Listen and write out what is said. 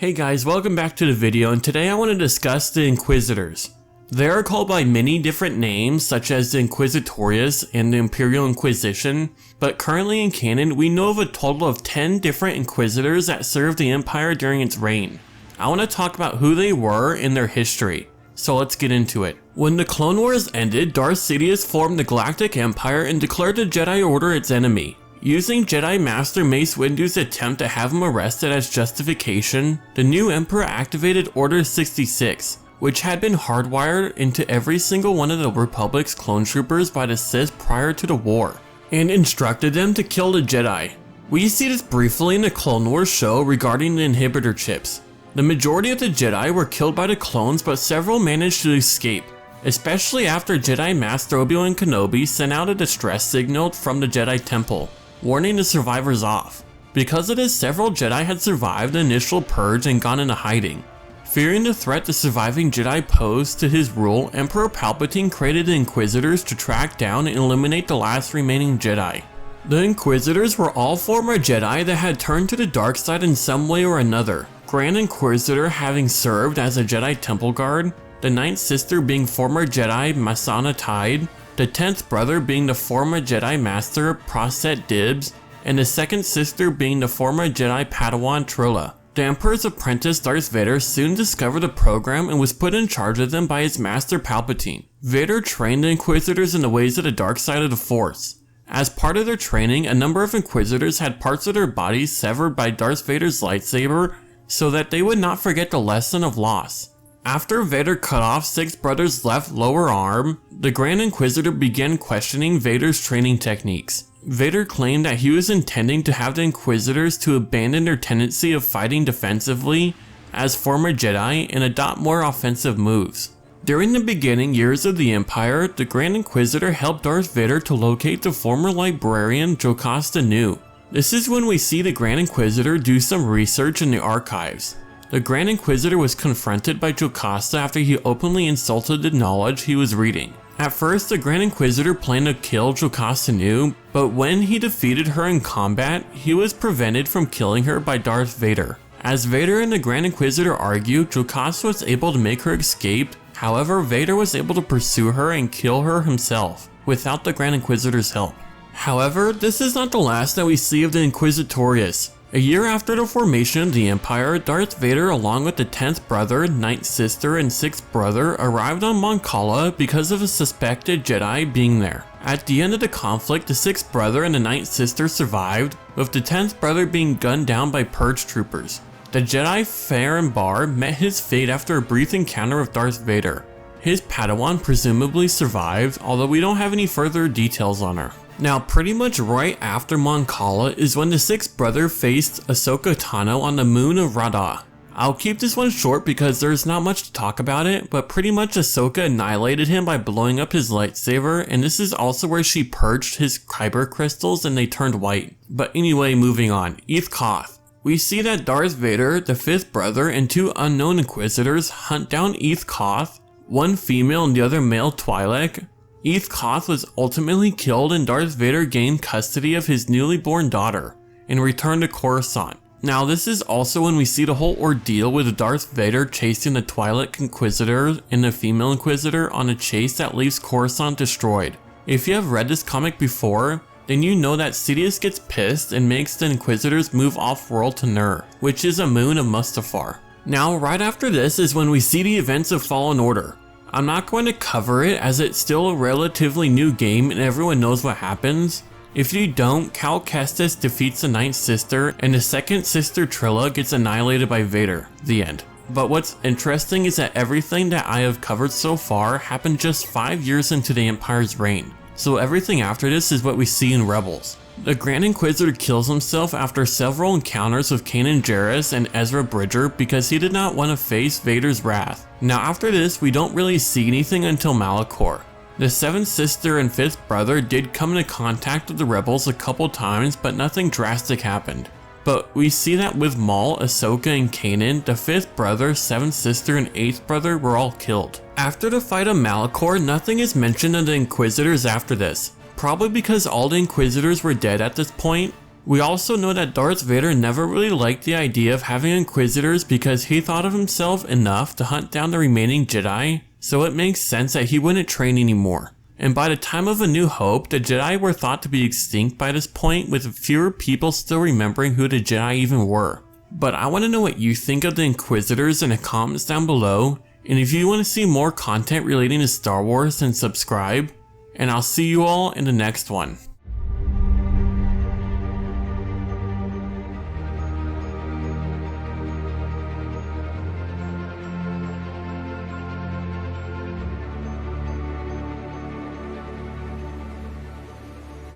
Hey guys, welcome back to the video, and today I want to discuss the Inquisitors. They are called by many different names such as the Inquisitorius and the Imperial Inquisition, but currently in canon we know of a total of 10 different Inquisitors that served the Empire during its reign. I want to talk about who they were and their history, so let's get into it. When the Clone Wars ended, Darth Sidious formed the Galactic Empire and declared the Jedi Order its enemy. Using Jedi Master Mace Windu's attempt to have him arrested as justification, the new Emperor activated Order 66, which had been hardwired into every single one of the Republic's clone troopers by the Sith prior to the war, and instructed them to kill the Jedi. We see this briefly in the Clone Wars show regarding the inhibitor chips. The majority of the Jedi were killed by the clones, but several managed to escape, especially after Jedi Master Obi-Wan Kenobi sent out a distress signal from the Jedi Temple, warning the survivors off. Because of this, several Jedi had survived the initial purge and gone into hiding. Fearing the threat the surviving Jedi posed to his rule, Emperor Palpatine created the Inquisitors to track down and eliminate the last remaining Jedi. The Inquisitors were all former Jedi that had turned to the dark side in some way or another. Grand Inquisitor having served as a Jedi Temple Guard, the Ninth Sister being former Jedi Masana Tide, the 10th brother being the former Jedi Master Proset Dibs, and the second sister being the former Jedi Padawan Trilla. The Emperor's apprentice Darth Vader soon discovered the program and was put in charge of them by his master Palpatine. Vader trained the Inquisitors in the ways of the dark side of the Force. As part of their training, a number of Inquisitors had parts of their bodies severed by Darth Vader's lightsaber so that they would not forget the lesson of loss. After Vader cut off 6 brothers' left lower arm, the Grand Inquisitor began questioning Vader's training techniques. Vader claimed that he was intending to have the Inquisitors to abandon their tendency of fighting defensively as former Jedi and adopt more offensive moves. During the beginning years of the Empire, the Grand Inquisitor helped Darth Vader to locate the former librarian Jocasta Nu. This is when we see the Grand Inquisitor do some research in the archives. The Grand Inquisitor was confronted by Jocasta after he openly insulted the knowledge he was reading. At first, the Grand Inquisitor planned to kill Jocasta Nu, but when he defeated her in combat, he was prevented from killing her by Darth Vader. As Vader and the Grand Inquisitor argued, Jocasta was able to make her escape. However, Vader was able to pursue her and kill her himself, without the Grand Inquisitor's help. However, this is not the last that we see of the Inquisitorius. A year after the formation of the Empire, Darth Vader along with the 10th brother, 9th sister, and 6th brother arrived on Mon Cala because of a suspected Jedi being there. At the end of the conflict, the 6th brother and the 9th sister survived, with the 10th brother being gunned down by purge troopers. The Jedi Farron Bar met his fate after a brief encounter with Darth Vader. His Padawan presumably survived, although we don't have any further details on her. Now, pretty much right after Mon Cala is when the 6th brother faced Ahsoka Tano on the moon of Radah. I'll keep this one short because there's not much to talk about it, but pretty much Ahsoka annihilated him by blowing up his lightsaber, and this is also where she purged his kyber crystals and they turned white. But anyway, moving on. Eth Koth. We see that Darth Vader, the 5th brother, and 2 unknown Inquisitors hunt down Eth Koth, one female and the other male Twi'lek. Eth Koth was ultimately killed and Darth Vader gained custody of his newly born daughter and returned to Coruscant. Now this is also when we see the whole ordeal with Darth Vader chasing the Twi'lek Inquisitor and the female Inquisitor on a chase that leaves Coruscant destroyed. If you have read this comic before, then you know that Sidious gets pissed and makes the Inquisitors move off-world to Nur, which is a moon of Mustafar. Now right after this is when we see the events of Fallen Order. I'm not going to cover it as it's still a relatively new game and everyone knows what happens. If you don't, Cal Kestis defeats the 9th sister and the 2nd sister Trilla gets annihilated by Vader. The end. But what's interesting is that everything that I have covered so far happened just 5 years into the Empire's reign. So everything after this is what we see in Rebels. The Grand Inquisitor kills himself after several encounters with Kanan Jarrus and Ezra Bridger because he did not want to face Vader's wrath. Now after this, we don't really see anything until Malachor. The 7th sister and 5th brother did come into contact with the rebels a couple times, but nothing drastic happened. But we see that with Maul, Ahsoka, and Kanan, the 5th brother, 7th sister, and 8th brother were all killed. After the fight of Malachor, nothing is mentioned of the Inquisitors after this. Probably because all the Inquisitors were dead at this point. We also know that Darth Vader never really liked the idea of having Inquisitors because he thought of himself enough to hunt down the remaining Jedi, so it makes sense that he wouldn't train anymore. And by the time of A New Hope, the Jedi were thought to be extinct by this point, with fewer people still remembering who the Jedi even were. But I want to know what you think of the Inquisitors in the comments down below, and if you want to see more content relating to Star Wars, then subscribe, and I'll see you all in the next one.